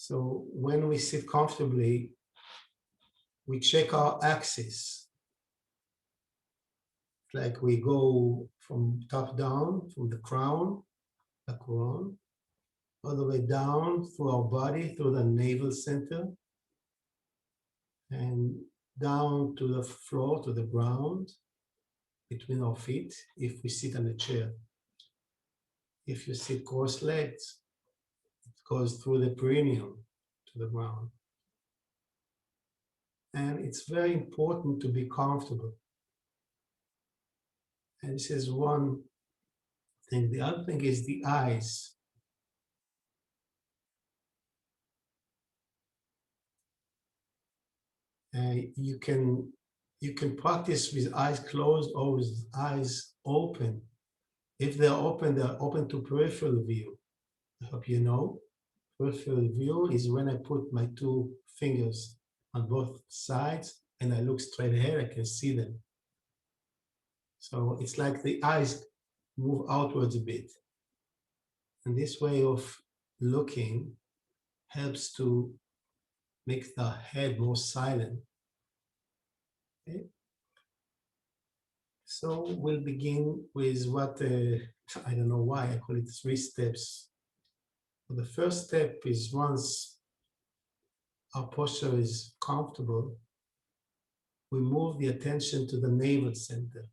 So when we sit comfortably, we check our axis. Like we go from top down, from the crown, all the way down through our body, through the navel center, and down to the floor, to the ground, between our feet, if we sit on a chair. If you sit cross-legged, it goes through the perineum to the ground. And it's very important to be comfortable. And this is one thing. The other thing is the eyes. You can practice with eyes closed or with eyes open. If they're open to peripheral view. I hope you know. Peripheral view is when I put my two fingers on both sides and I look straight ahead, I can see them. So it's like the eyes move outwards a bit. And this way of looking helps to make the head more silent. Okay? So we'll begin with what, I don't know why I call it 3 steps. The first step is once our posture is comfortable, we move the attention to the navel center.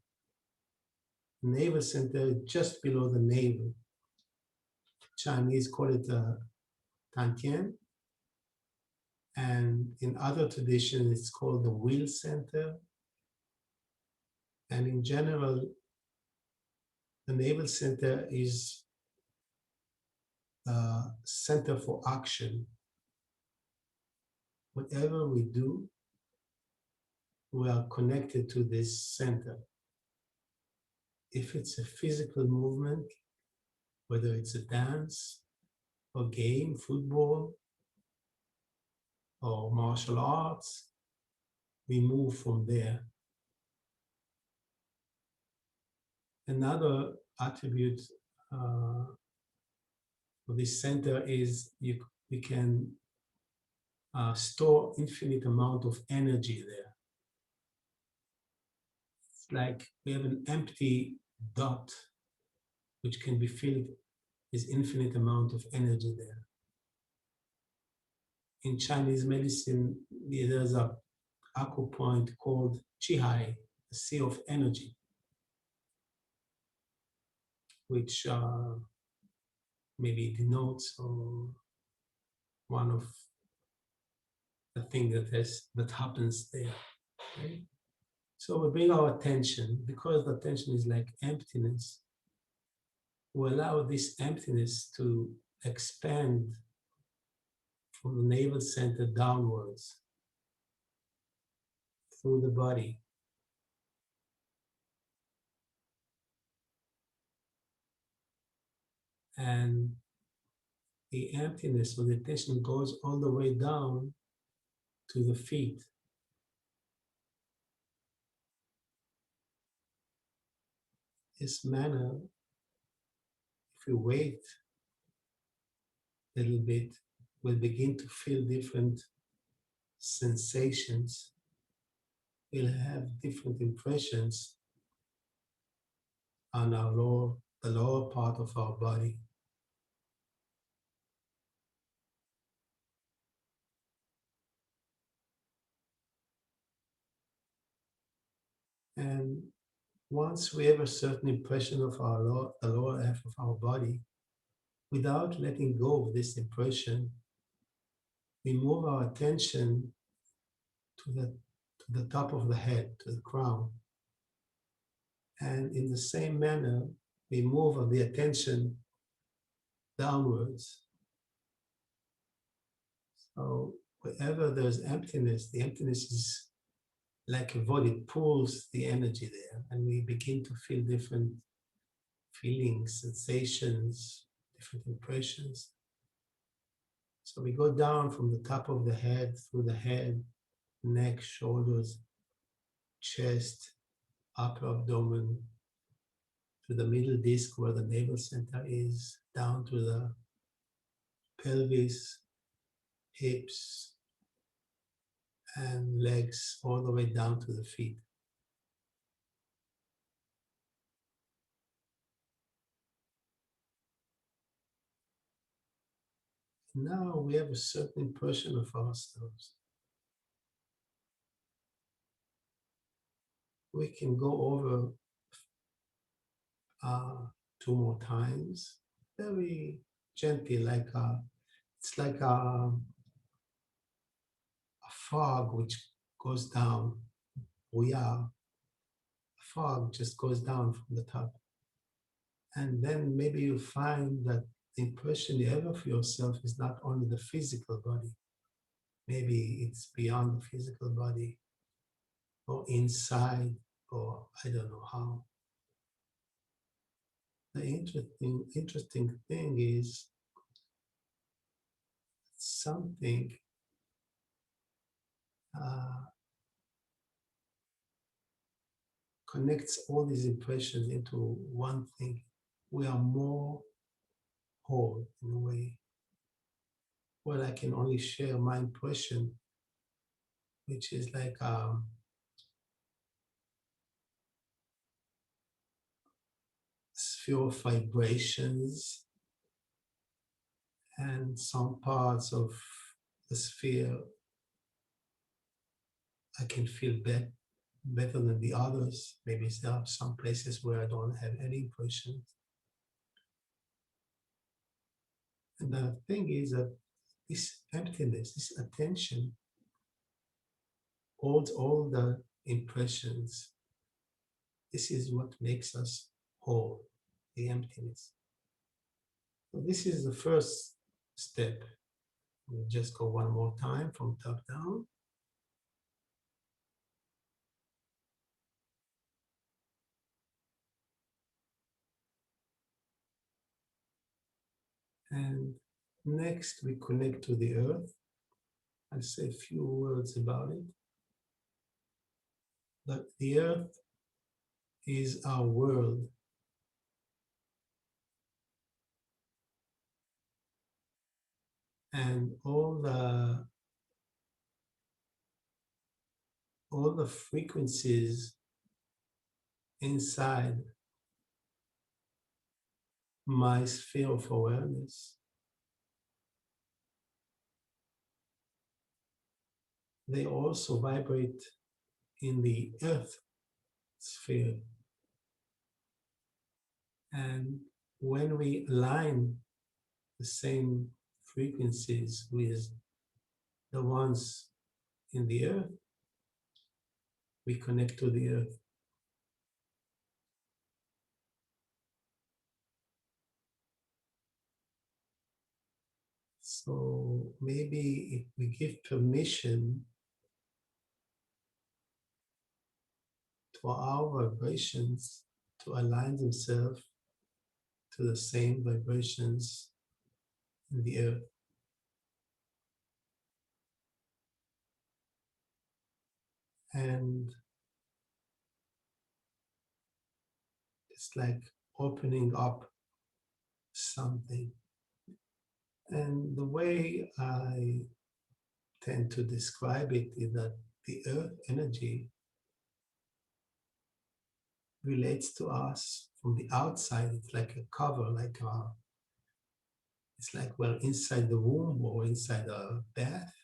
The navel center is just below the navel. Chinese call it Tantian. And in other traditions, it's called the will center. And in general, the navel center is the center for action. Whatever we do, we are connected to this center. If it's a physical movement, whether it's a dance or game, football, or martial arts, we move from there. Another attribute of this center is we can store infinite amount of energy there. It's like we have an empty dot which can be filled with infinite amount of energy there. In Chinese medicine, there's a acupoint called Qihai, the sea of energy, which maybe denotes one of the things that happens there. Okay? So we bring our attention, because the attention is like emptiness, we allow this emptiness to expand from the navel center downwards through the body. And the emptiness or the attention goes all the way down to the feet. This manner, if we wait a little bit, we'll begin to feel different sensations. We'll have different impressions on the lower part of our body. And once we have a certain impression of the lower half of our body, without letting go of this impression, we move our attention to the top of the head, to the crown. And in the same manner, we move the attention downwards. So wherever there's emptiness, the emptiness is like a void, it pulls the energy there, and we begin to feel different feelings, sensations, different impressions. So we go down from the top of the head, through the head, neck, shoulders, chest, upper abdomen, to the middle disc where the navel center is, down to the pelvis, hips, and legs all the way down to the feet. Now we have a certain impression of ourselves. We can go over 2 more times, very gently, it's like a fog which goes down. A fog just goes down from the top. And then maybe you find that the impression you have of yourself is not only the physical body, maybe it's beyond the physical body or inside, or I don't know how. The interesting thing is something uh, connects all these impressions into one thing. We are more whole in a way. Well, I can only share my impression, which is like sphere of vibrations, and some parts of the sphere I can feel better than the others. Maybe there are some places where I don't have any impressions. And the thing is that this emptiness, this attention, holds all the impressions. This is what makes us whole, the emptiness. So this is the first step. We'll just go one more time from top down. And next we connect to the earth. I'll say a few words about it. That the earth is our world. And all the frequencies inside my sphere of awareness, they also vibrate in the earth sphere. And when we align the same frequencies with the ones in the earth, we connect to the earth. So maybe if we give permission to our vibrations to align themselves to the same vibrations in the earth. And it's like opening up something. And the way I tend to describe it is that the earth energy relates to us from the outside. It's like a cover, it's like we're inside the womb or inside a bath.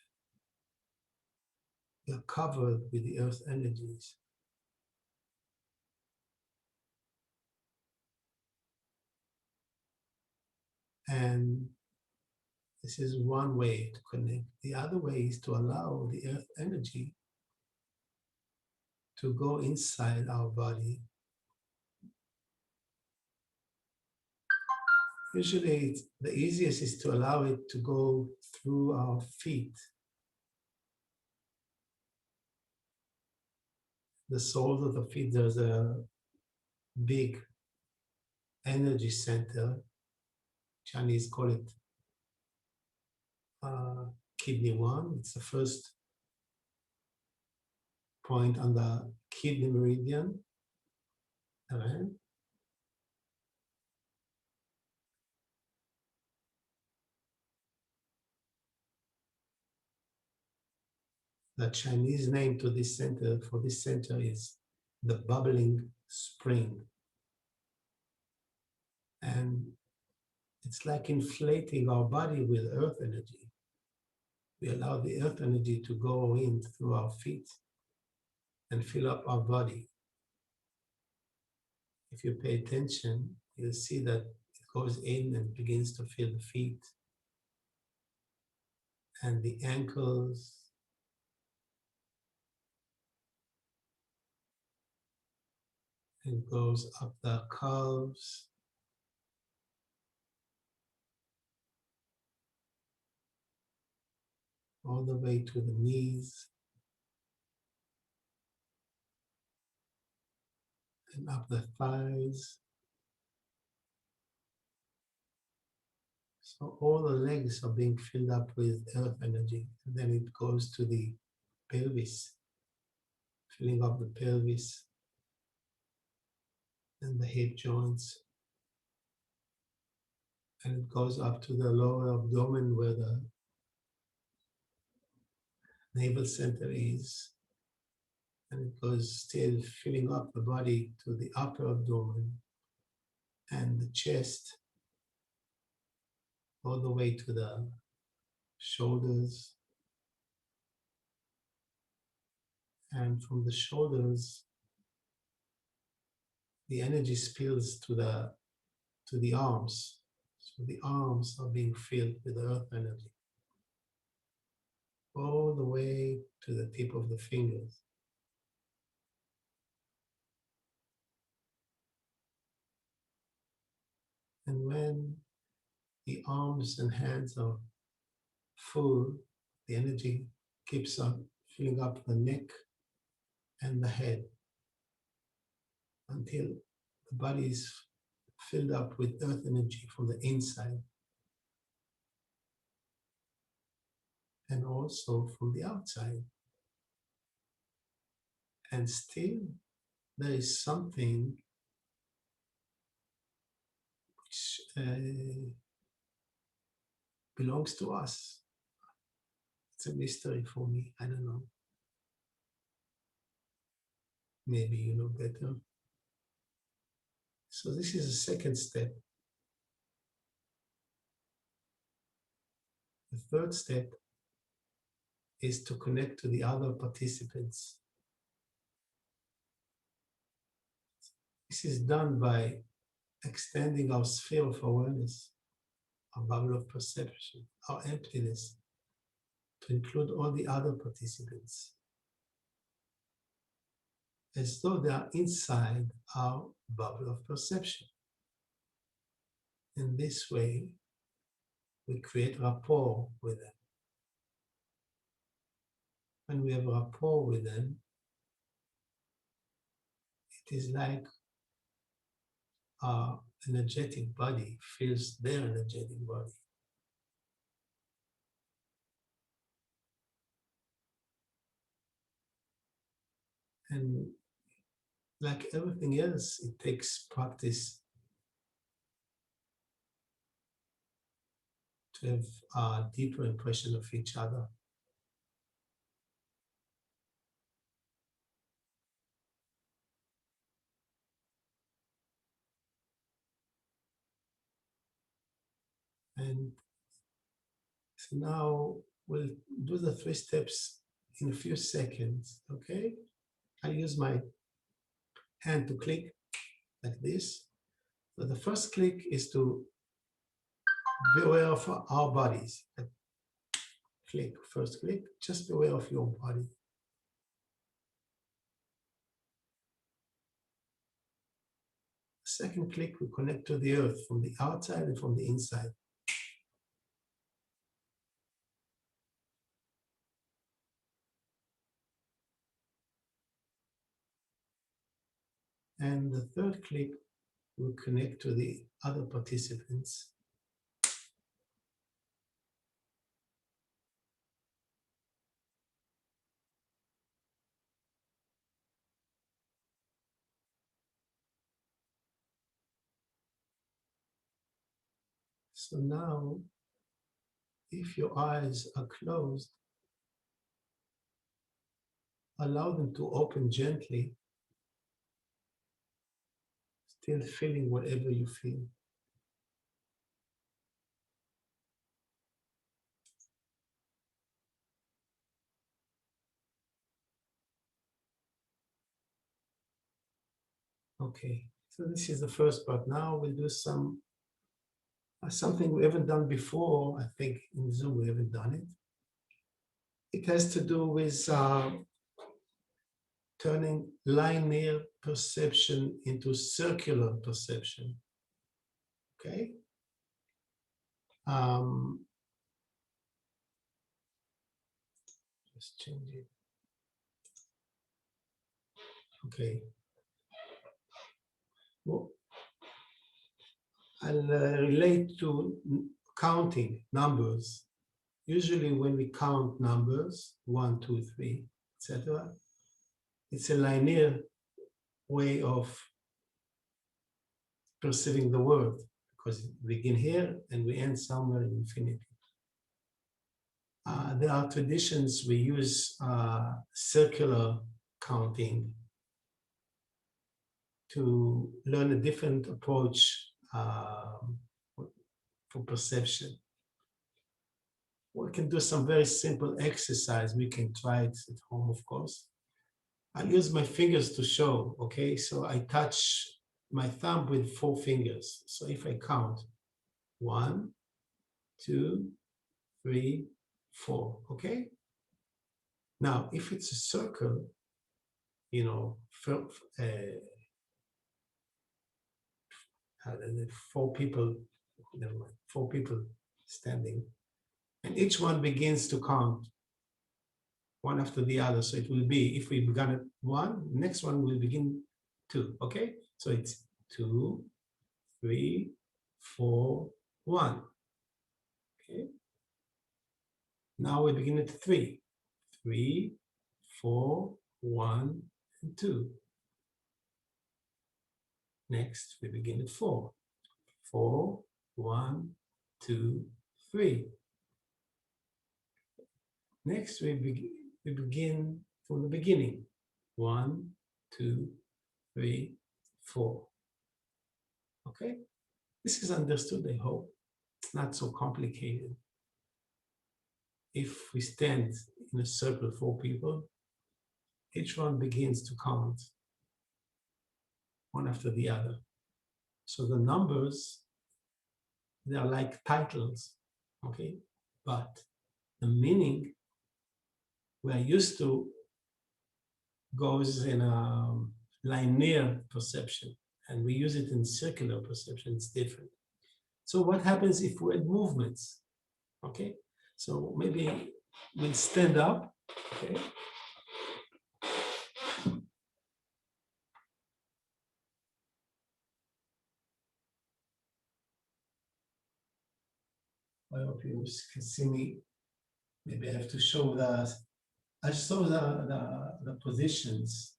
We're covered with the earth energies. And this is one way to connect. The other way is to allow the earth energy to go inside our body. Usually, the easiest is to allow it to go through our feet. The soles of the feet, there's a big energy center. Chinese call it kidney 1. It's the first point on the kidney meridian. Right? The Chinese name to this center, for this center, is the bubbling spring. And it's like inflating our body with earth energy. We allow the earth energy to go in through our feet and fill up our body. If you pay attention, you'll see that it goes in and begins to fill the feet and the ankles, and goes up the calves, all the way to the knees, and up the thighs. So all the legs are being filled up with earth energy, and then it goes to the pelvis, filling up the pelvis and the hip joints. And it goes up to the lower abdomen where the navel center is. And it goes still filling up the body to the upper abdomen and the chest, all the way to the shoulders. And from the shoulders, the energy spills to the arms. So the arms are being filled with earth energy, all the way to the tip of the fingers. And when the arms and hands are full, the energy keeps on filling up the neck and the head until the body is filled up with earth energy from the inside and also from the outside. And still, there is something which belongs to us. It's a mystery for me. I don't know. Maybe you know better. So this is the second step. The third step is to connect to the other participants. This is done by extending our sphere of awareness, our bubble of perception, our emptiness, to include all the other participants, as though they are inside our bubble of perception. In this way, we create rapport with them. When we have rapport with them, it is like our energetic body feels their energetic body. And like everything else, it takes practice to have a deeper impression of each other. And so now we'll do the 3 steps in a few seconds, okay? I'll use my hand to click like this. So the first click is to be aware of our bodies. Click, first click, just be aware of your body. Second click, we connect to the earth from the outside and from the inside. And the third click, we connect to the other participants. So now, if your eyes are closed, allow them to open gently, still feeling whatever you feel. Okay, so this is the first part. Now we'll do something we haven't done before. I think in Zoom we haven't done it. It has to do with turning linear perception into circular perception. Okay. Just change it. Okay. Well, I'll relate to counting numbers. Usually when we count numbers, 1, 2, 3, etc., it's a linear way of perceiving the world, because we begin here and we end somewhere in infinity. There are traditions we use circular counting to learn a different approach for perception. We can do some very simple exercise. We can try it at home, of course. I'll use my fingers to show, okay? So I touch my thumb with 4 fingers. So if I count 1, 2, 3, 4, okay? Now, if it's a circle, you know, 4 people, never mind, 4 people standing, and each one begins to count one after the other. So it will be, if we began at 1, next one will begin 2, okay? So it's 2, 3, 4, 1, okay? Now we begin at 3, 3, 4, 1, and 2. Next, we begin at 4, 4, 1, 2, 3. Next, we begin from the beginning. 1, 2, 3, 4. Okay? This is understood, I hope. It's not so complicated. If we stand in a circle, 4 people, each one begins to count one after the other. So the numbers, they are like titles, okay? But the meaning we are used to goes in a linear perception, and we use it in circular perception. It's different. So what happens if we add movements? Okay, so maybe we'll stand up. Okay. I hope you can see me. Maybe I have to show I show the positions.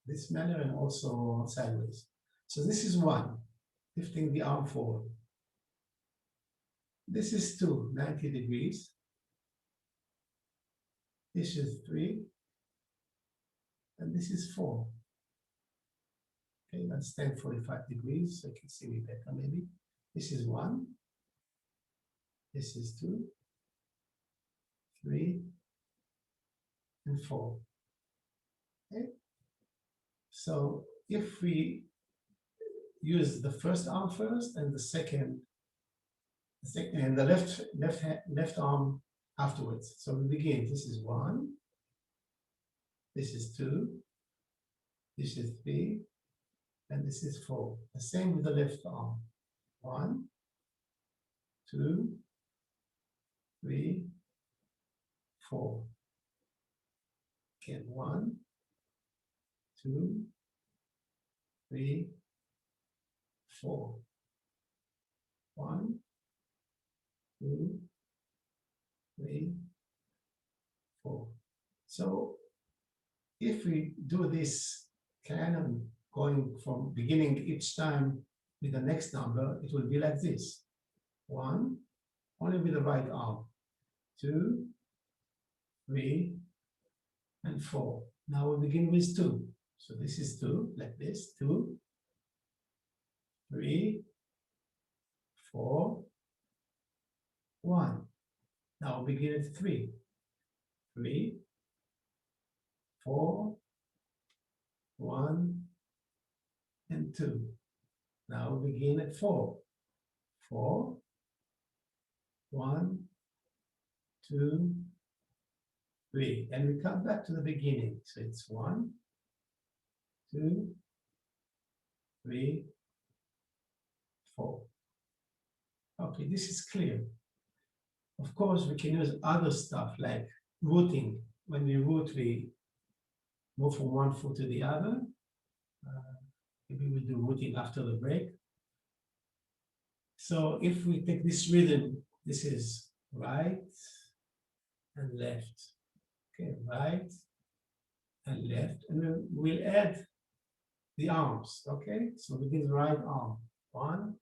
This manner and also sideways. So this is 1, lifting the arm forward. This is 2, 90 degrees. This is 3, and this is 4. Okay, let's stand 45 degrees so you can see me better maybe. This is 1. This is 2, 3, and 4. Okay. So if we use the first arm first and the second and the left arm afterwards. So we begin. This is 1. This is 2. This is 3. And this is 4. The same with the left arm. 1, 2, 3, 4. Again, 1, 2, 3, 4. 1, 2, 3, 4. So if we do this canon going from beginning each time with the next number, it will be like this. 1, only with the right arm. 2, 3, and 4. Now we begin with 2. So this is 2, like this, 2, 3, 4, 1. Now we begin at 3, 3, 4, 1, and 2. Now we begin at 4, 4, 1, 2, 3, and we come back to the beginning. So it's 1, 2, 3, 4. Okay, this is clear. Of course, we can use other stuff like rooting. When we root, we move from one foot to the other. Maybe we'll do rooting after the break. So if we take this rhythm, this is right and left. Okay, right and left, and then we'll add the arms. Okay, so we begin the right arm. 1,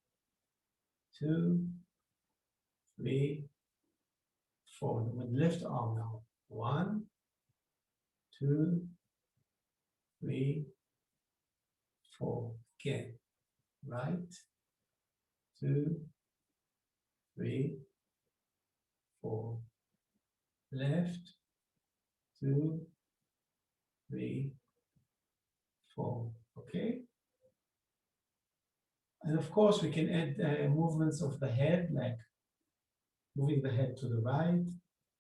2, 3, 4. With left arm now. 1, 2, 3, 4. Again, right, 2, 3, 4. Left, 2, 3, 4. Okay. And of course, we can add movements of the head, like moving the head to the right,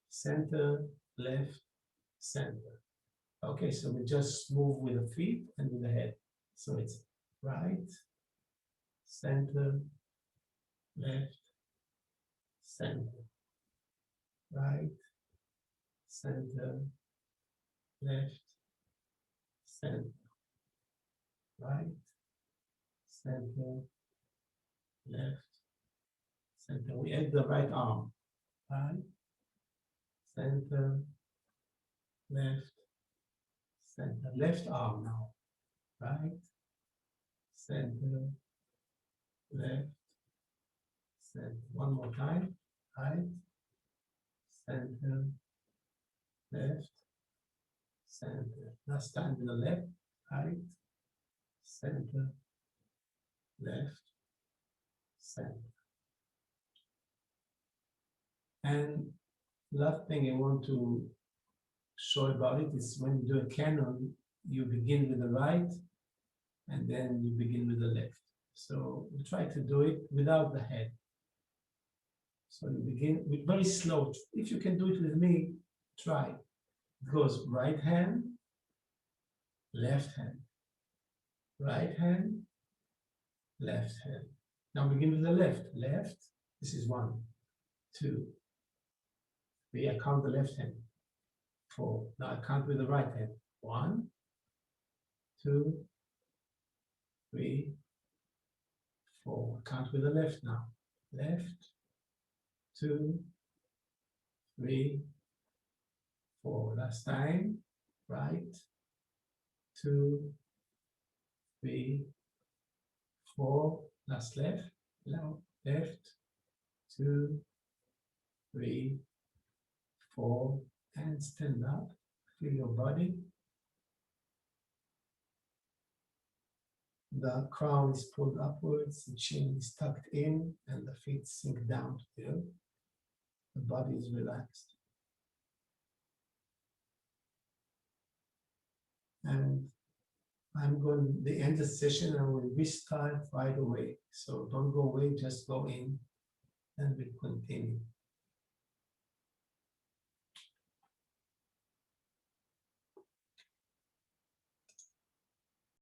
center, left, center. Okay, so we just move with the feet and with the head. So it's right, center, left, center, right, center, left, center, right, center, left, center. We add the right arm. Right, center, left, center. Left arm now. Right, center, left, center. One more time. Right, center, left, center. Last time to the left. Right, center, left, center. And last thing I want to show about it is when you do a canon, you begin with the right and then you begin with the left. So we try to do it without the head. So you begin with very slow. If you can do it with me, try. It goes right hand, left hand, right hand, left hand. Now begin with the left. Left, this is 1, 2, 3. I count the left hand. 4. Now I count with the right hand. 1, 2, 3, 4. Count with the left now. Left, 2, 3, 4. Last time. Right, 2, 3, 4. Last left. Now left, 2, 3, 4. And stand up. Feel your body. The crown is pulled upwards, the chin is tucked in, and the feet sink down to the earth. The body is relaxed. And I'm going to end the session and we'll restart right away. So don't go away, just go in and we'll continue.